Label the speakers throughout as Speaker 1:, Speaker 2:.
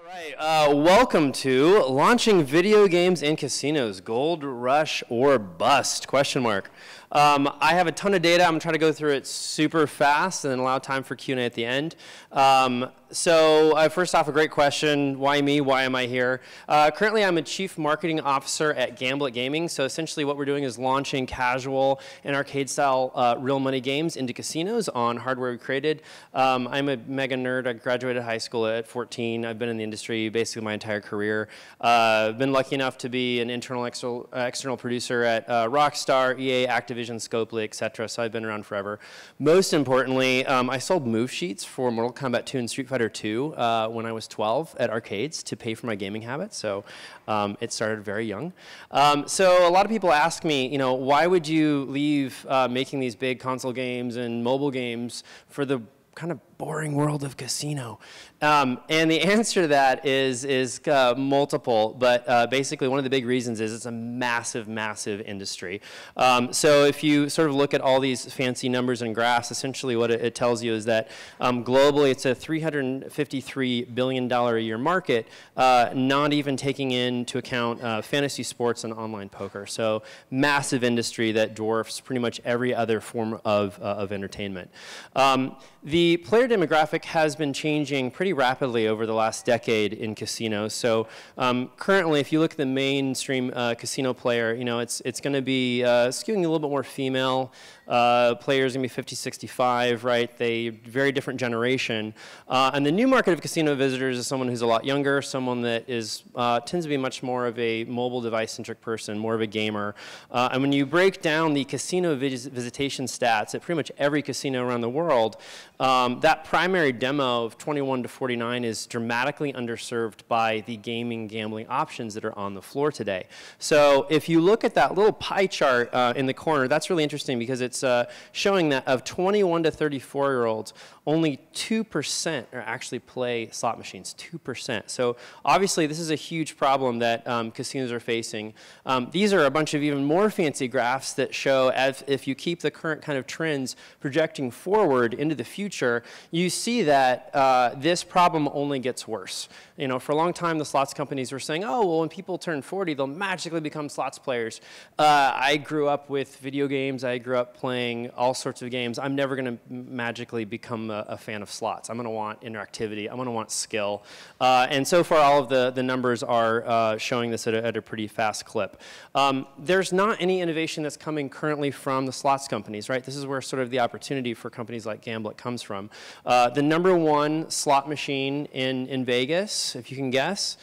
Speaker 1: Welcome to Launching Video Games in Casinos, Gold Rush or Bust, question mark. I have a ton of data. I'm going to try to go through it super fast and then allow time for Q&A at the end. First off, a great question. Why me? Why am I here? Currently, I'm a Chief Marketing Officer at Gamblit Gaming. So essentially what we're doing is launching casual and arcade-style real money games into casinos on hardware we created. I'm a mega nerd. I graduated high school at 14. I've been in the industry basically my entire career. I've been lucky enough to be an internal external producer at Rockstar, EA, Activision, Scopely, etc. So I've been around forever. Most importantly, I sold move sheets for Mortal Kombat 2 and Street Fighter 2 when I was 12 at arcades to pay for my gaming habits. So it started very young. So a lot of people ask me, you know, why would you leave making these big console games and mobile games for the kind of boring world of casino? And the answer to that is multiple, but basically one of the big reasons is it's a massive, massive industry. So if you sort of look at all these fancy numbers and graphs, essentially what it tells you is that globally it's a $353 billion a year market, not even taking into account fantasy sports and online poker. So massive industry that dwarfs pretty much every other form of entertainment. The player demographic has been changing pretty rapidly over the last decade in casinos. So currently, if you look at the mainstream casino player, you know, it's going to be skewing a little bit more female. Players going to be 50, 65, right? Very different generation. And the new market of casino visitors is someone who's a lot younger, someone that tends to be much more of a mobile device-centric person, more of a gamer. And when you break down the casino visitation stats at pretty much every casino around the world, that primary demo of 21 to 49 is dramatically underserved by the gambling options that are on the floor today. So if you look at that little pie chart in the corner, that's really interesting because it's showing that of 21 to 34-year-olds, only 2% actually play slot machines, 2%. So obviously this is a huge problem that casinos are facing. These are a bunch of even more fancy graphs that show if you keep the current kind of trends projecting forward into the future, you see that this problem only gets worse. You know, for a long time, the slots companies were saying, oh, well, when people turn 40, they'll magically become slots players. I grew up with video games. I grew up playing all sorts of games. I'm never going to magically become a fan of slots. I'm going to want interactivity. I'm going to want skill. And so far, all of the numbers are showing this at a pretty fast clip. There's not any innovation that's coming currently from the slots companies, right? This is where sort of the opportunity for companies like Gamblit comes from. The #1 slot machine in Vegas, if you can guess,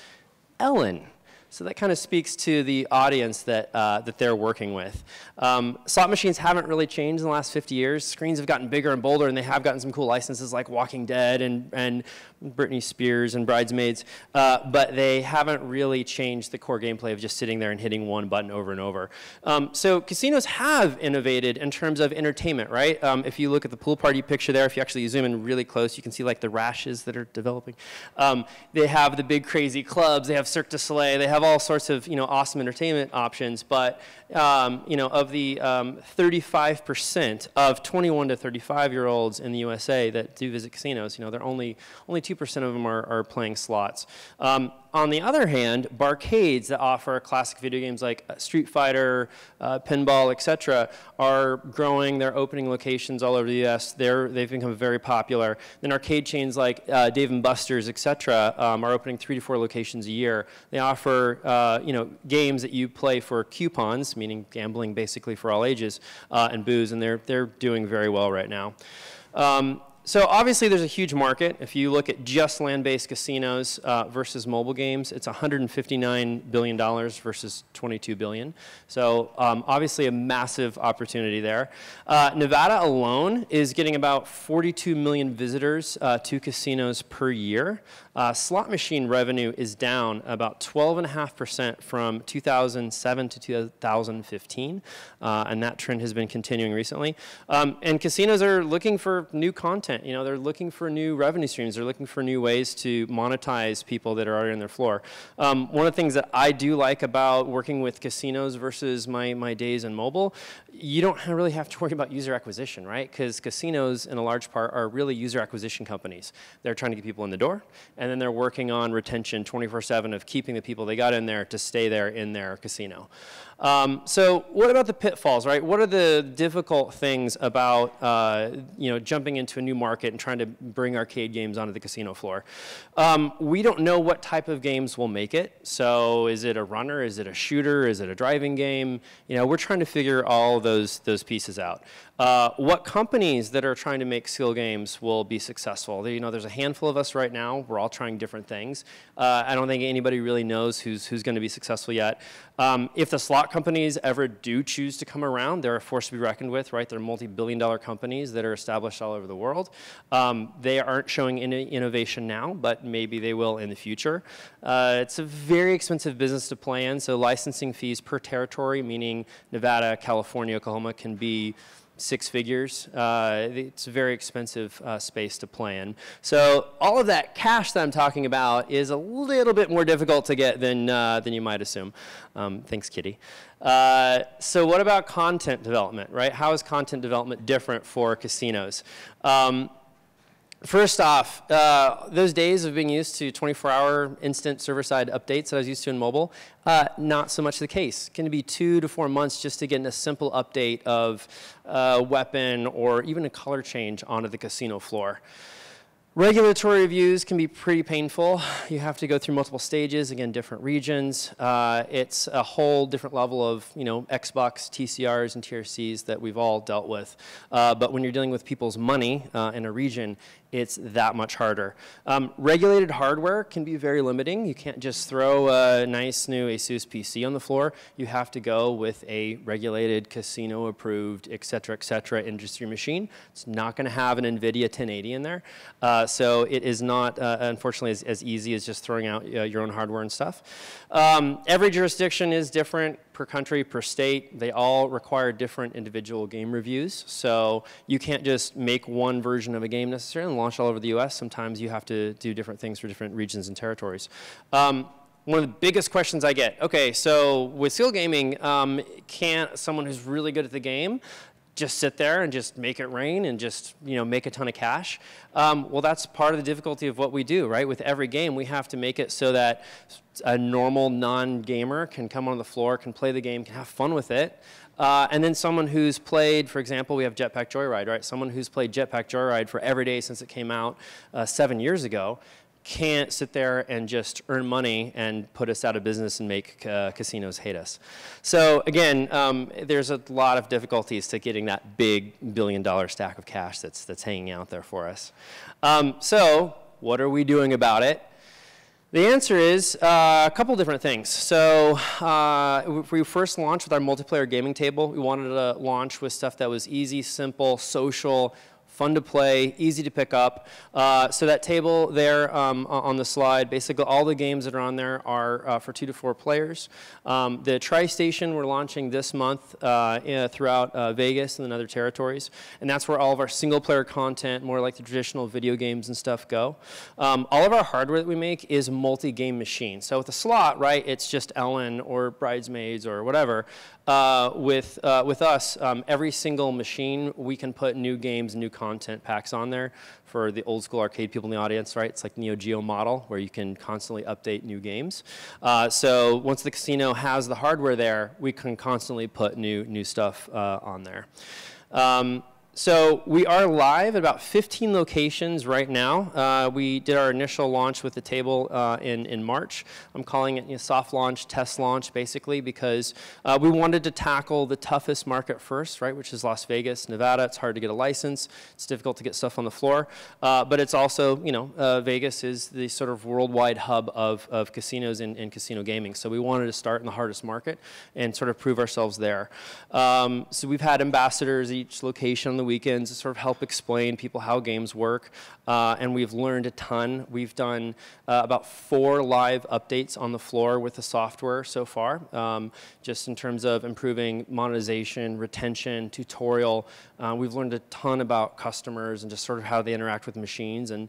Speaker 1: Ellen. So that kind of speaks to the audience that they're working with. Slot machines haven't really changed in the last 50 years. Screens have gotten bigger and bolder, and they have gotten some cool licenses like Walking Dead and Britney Spears and Bridesmaids, but they haven't really changed the core gameplay of just sitting there and hitting one button over and over. So casinos have innovated in terms of entertainment, right? If you look at the pool party picture there, if you actually zoom in really close, you can see like the rashes that are developing. They have the big crazy clubs. They have Cirque du Soleil. They have all sorts of awesome entertainment options, but of the 35% of 21 to 35-year-olds in the USA that do visit casinos, they're only 2% of them are playing slots. On the other hand, barcades that offer classic video games like Street Fighter, pinball, etc., are growing. They're opening locations all over the U.S. They've become very popular. Then arcade chains like Dave & Buster's, etc., are opening 3 to 4 locations a year. They offer games that you play for coupons, meaning gambling basically for all ages, and booze, and they're doing very well right now. So obviously there's a huge market. If you look at just land-based casinos versus mobile games, it's $159 billion versus $22 billion. So obviously a massive opportunity there. Nevada alone is getting about 42 million visitors to casinos per year. Slot machine revenue is down about 12.5% from 2007 to 2015, and that trend has been continuing recently. And casinos are looking for new content. content. You know, they're looking for new revenue streams. They're looking for new ways to monetize people that are already on their floor. One of the things that I do like about working with casinos versus my days in mobile, you don't really have to worry about user acquisition, right? Because casinos, in a large part, are really user acquisition companies. They're trying to get people in the door, and then they're working on retention 24/7 of keeping the people they got in there to stay there in their casino. So what about the pitfalls, right? What are the difficult things about you know, jumping into a new market and trying to bring arcade games onto the casino floor? We don't know what type of games will make it. So is it a runner? Is it a shooter? Is it a driving game? You know, we're trying to figure all those pieces out. What companies that are trying to make skill games will be successful? You know, there's a handful of us right now. We're all trying different things. I don't think anybody really knows who's going to be successful yet. If the slot companies ever do choose to come around, they're a force to be reckoned with, right? They're multi-billion-dollar companies that are established all over the world. They aren't showing any innovation now, but maybe they will in the future. It's a very expensive business to play in, so licensing fees per territory, meaning Nevada, California, Oklahoma, can be 6 figures. It's a very expensive space to play in. So all of that cash that I'm talking about is a little bit more difficult to get than you might assume. Thanks, Kitty. So what about content development, right? How is content development different for casinos? First off, those days of being used to 24-hour instant server-side updates that I was used to in mobile, not so much the case. It can be 2 to 4 months just to get a simple update of a weapon or even a color change onto the casino floor. Regulatory reviews can be pretty painful. You have to go through multiple stages, again, different regions. It's a whole different level of, you know, Xbox, TCRs, and TRCs that we've all dealt with. But when you're dealing with people's money in a region, it's that much harder. Regulated hardware can be very limiting. You can't just throw a nice new Asus PC on the floor. You have to go with a regulated, casino-approved, et cetera, industry machine. It's not going to have an NVIDIA 1080 in there. So it is not, unfortunately, as easy as just throwing out your own hardware and stuff. Every jurisdiction is different per country, per state. They all require different individual game reviews. So you can't just make one version of a game necessarily and launch all over the US. Sometimes you have to do different things for different regions and territories. One of the biggest questions I get, okay, so with skill gaming, can't someone who's really good at the game just sit there and just make it rain and just, you know, make a ton of cash? Well, that's part of the difficulty of what we do, right? With every game, we have to make it so that a normal non-gamer can come on the floor, can play the game, can have fun with it. And then someone who's played, for example, we have Jetpack Joyride, right? Someone who's played Jetpack Joyride for every day since it came out 7 years ago can't sit there and just earn money and put us out of business and make casinos hate us. So again, there's a lot of difficulties to getting that big billion-dollar stack of cash that's hanging out there for us. So what are we doing about it? The answer is a couple different things. So we first launched with our multiplayer gaming table. We wanted to launch with stuff that was easy, simple, social, fun to play, easy to pick up. So that table there on the slide, basically all the games that are on there are for 2 to 4 players. The Tri-Station we're launching this month throughout Vegas and then other territories. And that's where all of our single-player content, more like the traditional video games and stuff, go. All of our hardware that we make is multi-game machine. So with a slot, right, it's just Ellen or Bridesmaids or whatever. With us, every single machine, we can put new games, new content packs on there. For the old school arcade people in the audience, right? It's like Neo Geo model where you can constantly update new games. So once the casino has the hardware there, we can constantly put new stuff on there. So we are live at about 15 locations right now. We did our initial launch with the table in March. I'm calling it soft launch, test launch, basically, because we wanted to tackle the toughest market first, right, which is Las Vegas, Nevada. It's hard to get a license. It's difficult to get stuff on the floor. But it's also, you know, Vegas is the sort of worldwide hub of casinos and casino gaming. So we wanted to start in the hardest market and sort of prove ourselves there. So we've had ambassadors at each location on the the weekends to sort of help explain people how games work, and we've learned a ton. We've done about 4 live updates on the floor with the software so far, just in terms of improving monetization, retention, tutorial. We've learned a ton about customers and just sort of how they interact with machines, and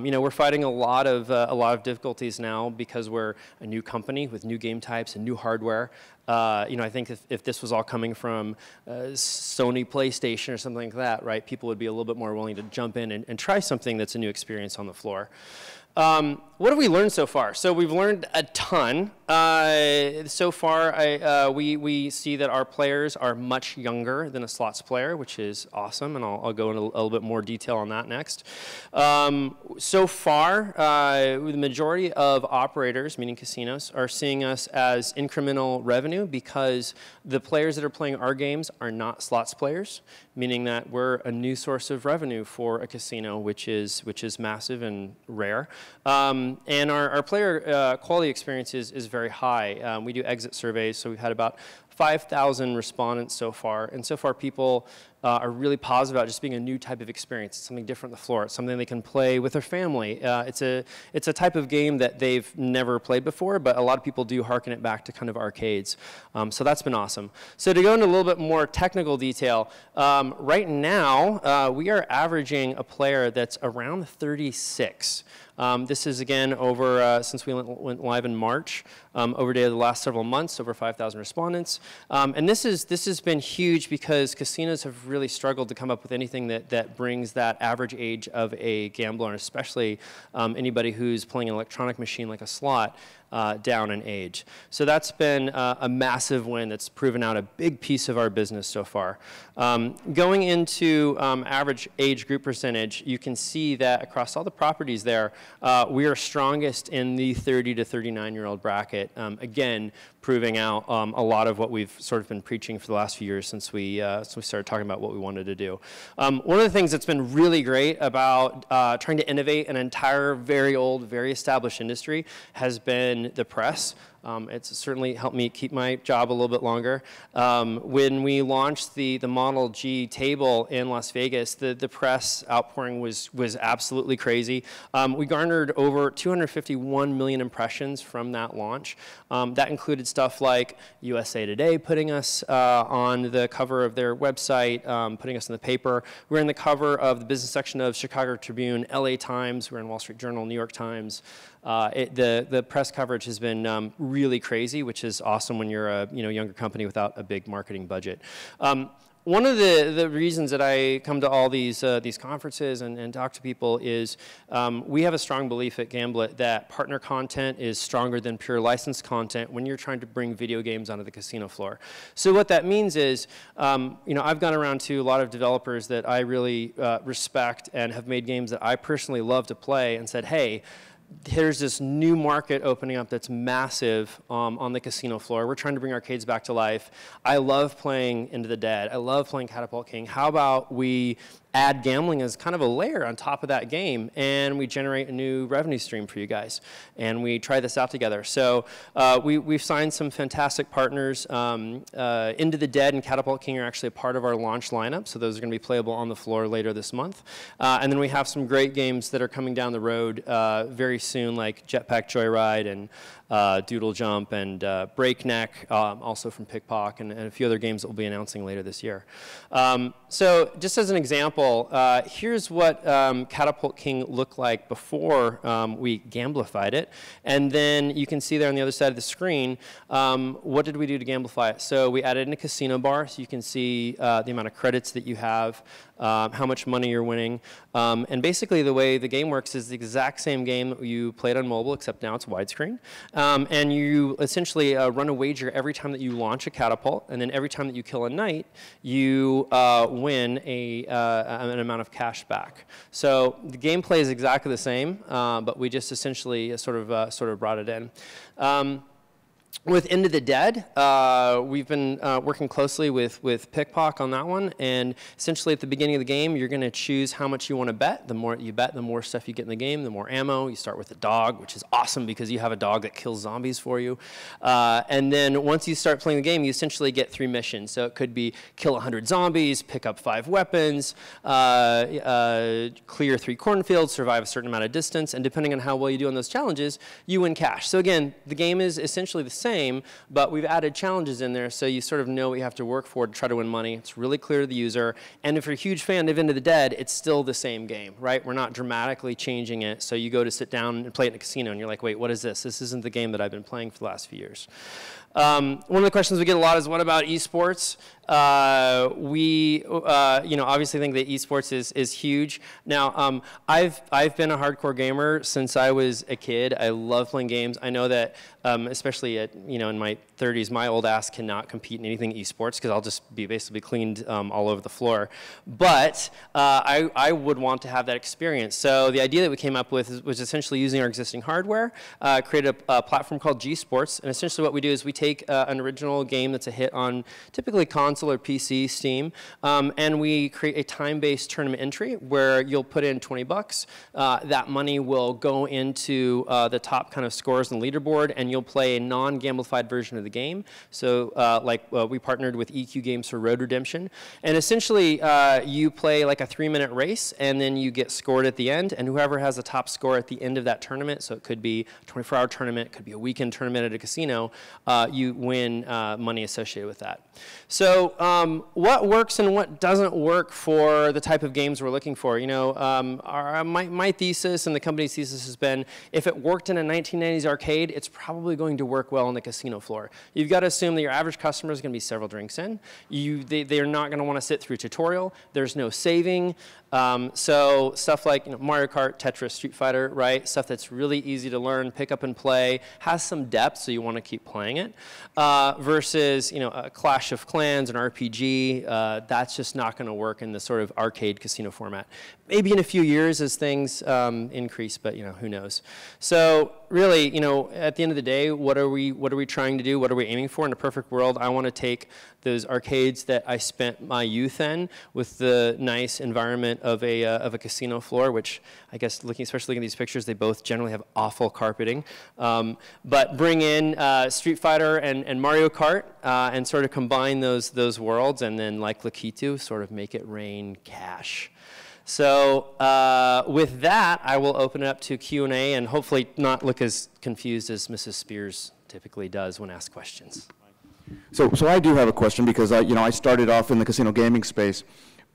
Speaker 1: you know, we're fighting a lot of difficulties now because we're a new company with new game types and new hardware. You know, I think if this was all coming from Sony PlayStation or something like that, right, people would be a little bit more willing to jump in and try something that's a new experience on the floor. What have we learned so far? So we've learned a ton. So far, we see that our players are much younger than a slots player, which is awesome, and I'll go into a little bit more detail on that next. So far, the majority of operators, meaning casinos, are seeing us as incremental revenue because the players that are playing our games are not slots players, meaning that we're a new source of revenue for a casino, which is massive and rare. And our player quality experience is very high. We do exit surveys, so we've had about 5,000 respondents so far, and so far people are really positive about just being a new type of experience. It's something different on the floor. It's something they can play with their family. It's a type of game that they've never played before, but a lot of people do harken it back to kind of arcades. So that's been awesome. So to go into a little bit more technical detail, right now we are averaging a player that's around 36. This is again over, since we went live in March, over the last several months, over 5,000 respondents. And this has been huge because casinos have really struggled to come up with anything that brings that average age of a gambler, and especially anybody who's playing an electronic machine like a slot, down in age. So that's been a massive win that's proven out a big piece of our business so far. Going into average age group percentage, you can see that across all the properties there, we are strongest in the 30 to 39-year-old bracket. Again, proving out a lot of what we've sort of been preaching for the last few years since we started talking about what we wanted to do. One of the things that's been really great about trying to innovate an entire, very old, very established industry has been the press. It's certainly helped me keep my job a little bit longer. When we launched the Model G table in Las Vegas, the press outpouring was absolutely crazy. We garnered over 251 million impressions from that launch. That included stuff like USA Today putting us on the cover of their website, putting us in the paper. We're in the cover of the business section of Chicago Tribune, LA Times, we're in Wall Street Journal, New York Times. The press coverage has been really crazy, which is awesome when you're a younger company without a big marketing budget. One of the reasons that I come to all these conferences and talk to people is we have a strong belief at Gamblit that partner content is stronger than pure licensed content when you're trying to bring video games onto the casino floor. So what that means is, I've gone around to a lot of developers that I really respect and have made games that I personally love to play and said, hey, there's this new market opening up that's massive on the casino floor. We're trying to bring arcades back to life. I love playing Into the Dead. I love playing Catapult King. How about we add gambling as kind of a layer on top of that game, and we generate a new revenue stream for you guys, and we try this out together. So we've signed some fantastic partners. Into the Dead and Catapult King are actually a part of our launch lineup, so those are going to be playable on the floor later this month. And then we have some great games that are coming down the road very soon, like Jetpack Joyride and Doodle Jump and Breakneck, also from Pickpock, and a few other games that we'll be announcing later this year. So just as an example, here's what Catapult King looked like before we gamblified it. And then you can see there on the other side of the screen, what did we do to gamblify it? So we added in a casino bar, so you can see the amount of credits that you have, how much money you're winning. And basically the way the game works is the exact same game that you played on mobile, except now it's widescreen. And you essentially run a wager every time that you launch a catapult, and then every time that you kill a knight, you win an amount of cash back. So the gameplay is exactly the same, but we just essentially sort of brought it in. With Into the Dead, we've been working closely with Pickpock on that one, and essentially at the beginning of the game, you're going to choose how much you want to bet. The more you bet, the more stuff you get in the game, the more ammo. You start with a dog, which is awesome because you have a dog that kills zombies for you. And then once you start playing the game, you essentially get 3 missions. So it could be kill 100 zombies, pick up 5 weapons, clear 3 cornfields, survive a certain amount of distance, and depending on how well you do on those challenges, you win cash. So again, the game is essentially the same, but we've added challenges in there so you sort of know what you have to work for to try to win money. It's really clear to the user, and if you're a huge fan of Into the Dead, it's still the same game, right? We're not dramatically changing it, so you go to sit down and play it in a casino, and you're like, wait, what is this? This isn't the game that I've been playing for the last few years. One of the questions we get a lot is, what about eSports? We obviously think that eSports is huge. Now, I've been a hardcore gamer since I was a kid. I love playing games. I know that, especially at, in my 30s, my old ass cannot compete in anything eSports because I'll just be basically cleaned all over the floor. But I would want to have that experience. So the idea that we came up with was essentially using our existing hardware, create a platform called GSports, and essentially what we do is we take an original game that's a hit on typically console or PC, Steam, and we create a time-based tournament entry where you'll put in 20 bucks. That money will go into the top kind of scores on the leaderboard, and you'll play a non-gamblified version of the game. So we partnered with EQ Games for Road Redemption. And essentially, you play like a 3-minute race, and then you get scored at the end, and whoever has the top score at the end of that tournament, so it could be a 24-hour tournament, it could be a weekend tournament at a casino, you win money associated with that. So what works and what doesn't work for the type of games we're looking for? My thesis and the company's thesis has been, if it worked in a 1990s arcade, it's probably going to work well on the casino floor. You've got to assume that your average customer is going to be several drinks in. They're not going to want to sit through a tutorial. There's no saving. So stuff like Mario Kart, Tetris, Street Fighter, right? Stuff that's really easy to learn, pick up and play, has some depth, so you want to keep playing it. Versus a Clash of Clans, an RPG, that's just not going to work in the sort of arcade casino format. Maybe in a few years as things increase, but who knows? So really, at the end of the day, what are we trying to do? What are we aiming for? In a perfect world, I want to take those arcades that I spent my youth in with the nice environment of a casino floor, which I guess especially looking at these pictures, they both generally have awful carpeting. But bring in Street Fighter and Mario Kart and sort of combine those worlds, and then like Lakitu, sort of make it rain cash. So with that, I will open it up to Q&A and hopefully not look as confused as Mrs. Spears typically does when asked questions.
Speaker 2: So I do have a question because I started off in the casino gaming space,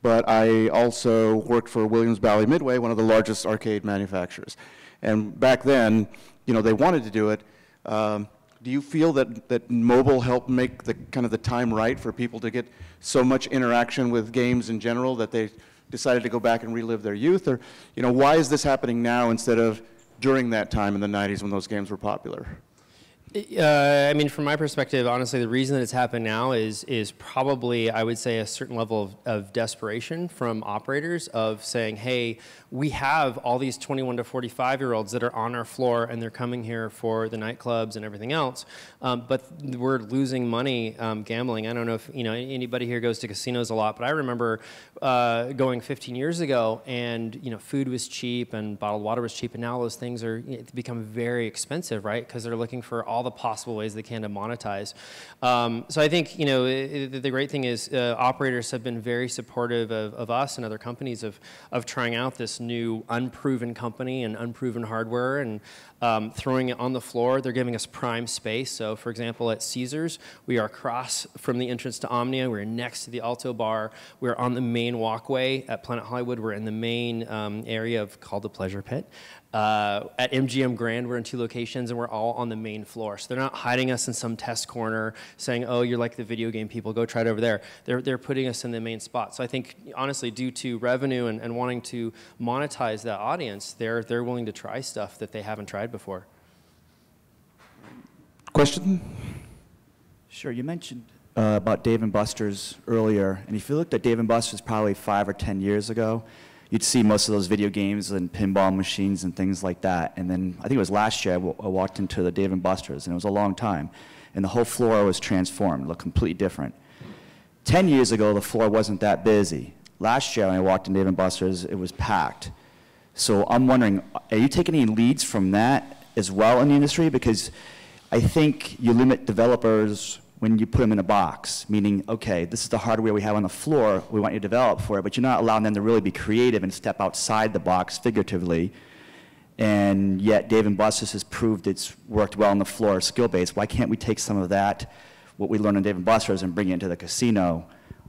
Speaker 2: but I also worked for Williams Valley Midway, one of the largest arcade manufacturers. And back then, they wanted to do it. Do you feel that mobile helped make the time right for people to get so much interaction with games in general that they decided to go back and relive their youth? Or why is this happening now instead of during that time in the 90s when those games were popular?
Speaker 1: From my perspective, honestly, the reason that it's happened now is probably, I would say, a certain level of desperation from operators of saying, hey, we have all these 21 to 45-year-olds that are on our floor and they're coming here for the nightclubs and everything else, but we're losing money gambling. I don't know if anybody here goes to casinos a lot, but I remember going 15 years ago, and food was cheap and bottled water was cheap, and now those things are become very expensive, right? Because they're looking for all the possible ways they can to monetize. So I think the great thing is operators have been very supportive of us and other companies of trying out this new unproven company and unproven hardware and throwing it on the floor. They're giving us prime space. So for example, at Caesars, we are across from the entrance to Omnia. We're next to the Alto Bar. We're on the main walkway. At Planet Hollywood, we're in the main area called the Pleasure Pit. At MGM Grand, we're in 2 locations, and we're all on the main floor. So they're not hiding us in some test corner saying, oh, you're like the video game people, go try it over there. They're putting us in the main spot. So I think, honestly, due to revenue and wanting to monetize that audience, they're willing to try stuff that they haven't tried before.
Speaker 2: Question?
Speaker 3: Sure. You mentioned about Dave & Buster's earlier, and if you looked at Dave & Buster's probably 5 or 10 years ago, you'd see most of those video games and pinball machines and things like that. And then I think it was last year I walked into the Dave & Buster's, and it was a long time. and the whole floor was transformed, looked completely different. 10 years ago, the floor wasn't that busy. Last year, when I walked in Dave & Buster's, it was packed. So I'm wondering, are you taking any leads from that as well in the industry? Because I think you limit developers when you put them in a box, meaning, okay, this is the hardware we have on the floor, we want you to develop for it, but you're not allowing them to really be creative and step outside the box figuratively. And yet Dave & Buster's has proved it's worked well on the floor skill-based. Why can't we take some of that, what we learned on Dave & Buster's, and bring it into the casino,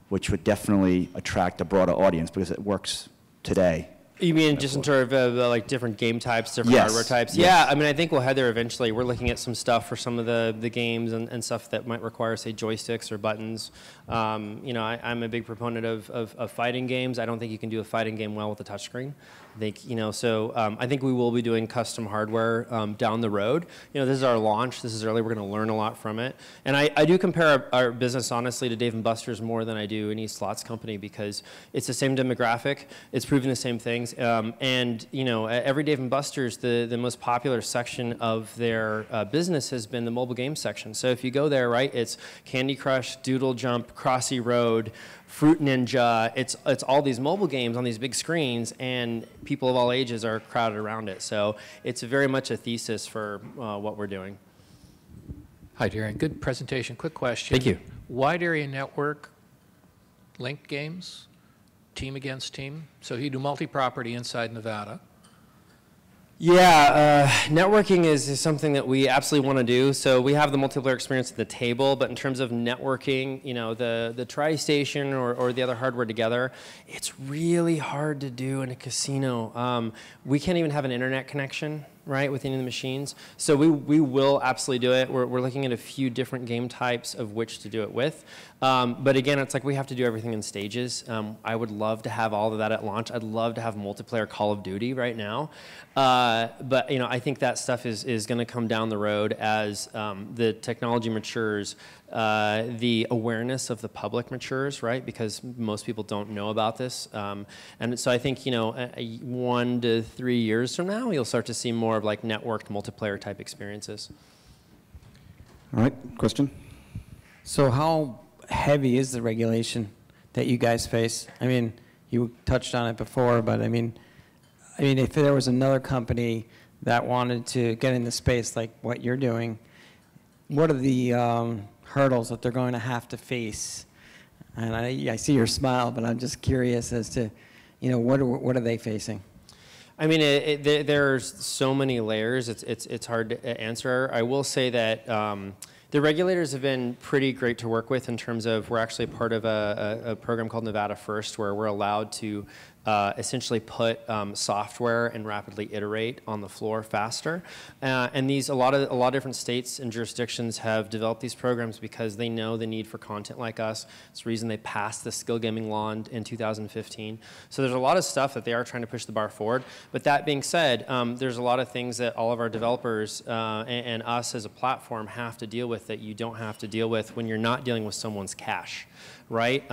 Speaker 3: which would definitely attract a broader audience because it works today?
Speaker 1: You mean just in terms of like different game types, different hardware types?
Speaker 3: Yes.
Speaker 1: Yeah, I mean, I think we'll head there eventually. We're looking at some stuff for some of the games and stuff that might require, say, joysticks or buttons. You know, I'm a big proponent of fighting games. I don't think you can do a fighting game well with a touchscreen. I think, you know, so I think we will be doing custom hardware down the road. You know, this is our launch. This is early. We're going to learn a lot from it. And I do compare our business, honestly, to Dave & Buster's more than I do any slots company because it's the same demographic. It's proving the same things. And, you know, every Dave & Buster's, the most popular section of their business has been the mobile game section. So if you go there, right, it's Candy Crush, Doodle Jump, Crossy Road, Fruit Ninja. It's all these mobile games on these big screens, and people of all ages are crowded around it. So it's very much a thesis for what we're doing.
Speaker 4: Hi, Darion. Good presentation. Quick question.
Speaker 1: Thank you.
Speaker 4: Wide area network, linked games, team against team? So you do multi-property inside Nevada.
Speaker 1: Yeah, networking is something that we absolutely want to do. So we have the multiplayer experience at the table, but in terms of networking, you know, the Tri-Station or the other hardware together, it's really hard to do in a casino. We can't even have an internet connection, right, with any of the machines. So we will absolutely do it. We're looking at a few different game types of which to do it with. But again, it's like we have to do everything in stages. I would love to have all of that at launch. I'd love to have multiplayer Call of Duty right now. But you know, I think that stuff is going to come down the road as the technology matures, the awareness of the public matures, right? Because most people don't know about this. And so I think, you know, 1 to 3 years from now, you'll start to see more of like networked multiplayer type experiences.
Speaker 2: All right, question?
Speaker 5: So how heavy is the regulation that you guys face? I mean, you touched on it before, but I mean, if there was another company that wanted to get into space like what you're doing, what are the hurdles that they're going to have to face? And I see your smile, but I'm just curious as to, you know, what are they facing?
Speaker 1: I mean, there's so many layers. It's hard to answer. I will say that the regulators have been pretty great to work with in terms of we're actually part of a program called Nevada First, where we're allowed to essentially put software and rapidly iterate on the floor faster. And a lot of different states and jurisdictions have developed these programs because they know the need for content like us. It's the reason they passed the skill gaming law in 2015. So there's a lot of stuff that they are trying to push the bar forward. But that being said, there's a lot of things that all of our developers and us as a platform have to deal with that you don't have to deal with when you're not dealing with someone's cache. Right?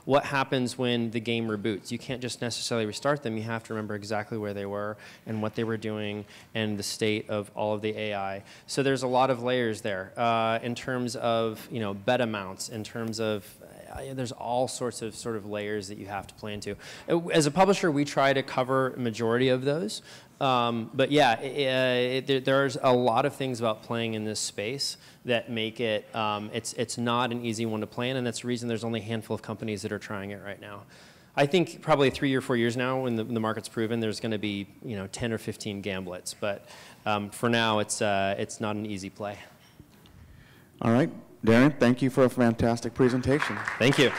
Speaker 1: What happens when the game reboots? You can't just necessarily restart them. You have to remember exactly where they were and what they were doing and the state of all of the AI. So there's a lot of layers there in terms of, you know, bet amounts, in terms of there's all sorts of sort of layers that you have to play into. As a publisher, we try to cover a majority of those. But yeah, there's a lot of things about playing in this space that make it, it's not an easy one to play in, and that's the reason there's only a handful of companies that are trying it right now. I think probably 3 or 4 years now, when the market's proven, there's going to be, you know, 10 or 15 gamblets. But for now, it's not an easy play.
Speaker 2: All right, Darion, thank you for a fantastic presentation.
Speaker 1: Thank you.